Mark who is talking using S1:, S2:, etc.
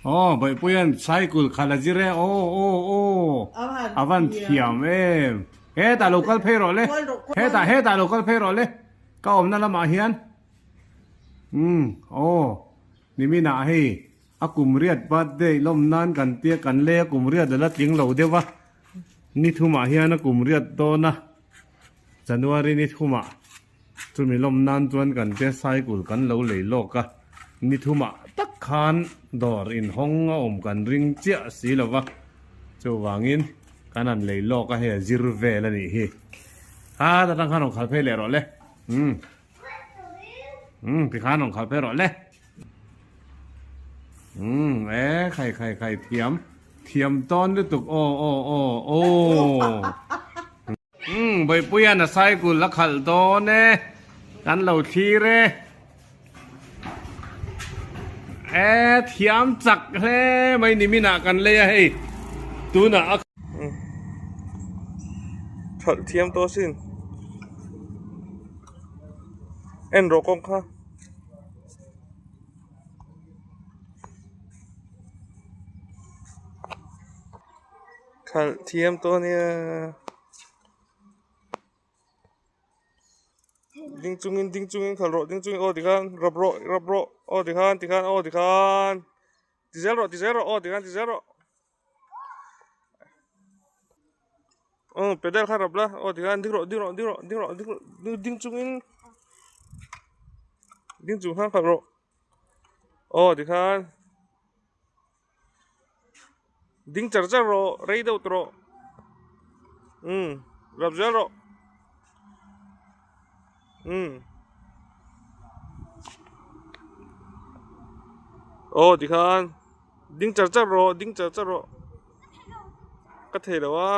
S1: อ๋อไปปุยันไซกุลคาลาจิเรโออาวันเทียมเฮตาโลคัลเพโรเลเฮตาโลคัลเพโรเลก็อมนั่นละมาเฮียนโอ้นี่มีนาให้อากุมเรียดบัดเดลมนานกันเตียกันเล่กุมเรียดละติงเหลาเดวะนี่ทุมาเฮียนกุมเรียดโตนะจันวารีนี่ทุมาทุมีลมนานจวนกันเตียไซกุลกันเหลาเลยโลกะนี่ทุมาตักคานดอร์อินห้องอมกันริงเจียสีละวะเจ้าวางินกันนั่นเลยโลกะเฮจิรเวละนี่เฮตาตั้งขานของคาเฟ่เลยรอเลยพี่ขานของคาเฟ่รอเลยไข่เทียมต้นด้วยตุกโอ้ใบปุยน่ะใส่กุละขัลโตเน่กันเหล่าทีเรเทียมจักเฮ้ไม่นิมินากันเลยให้ตูน่ะขัลเทียมโตสินโรกงค่ะขัลเทียมตัวเนี่ยดิ้งจุงขัลโรดิ้งจุงโอดิคันรับโรโอดิคันดิเซลโรโอดิคันดิเซลโรเปดลขันรับละโอดิคันดิ้งจุงขัลโรโอดิคันดิ้งจัรโรเรย์ดาวโตรรับเจโรโอ้ดิคันดิ้งจัรโรก็เทแล้ววะ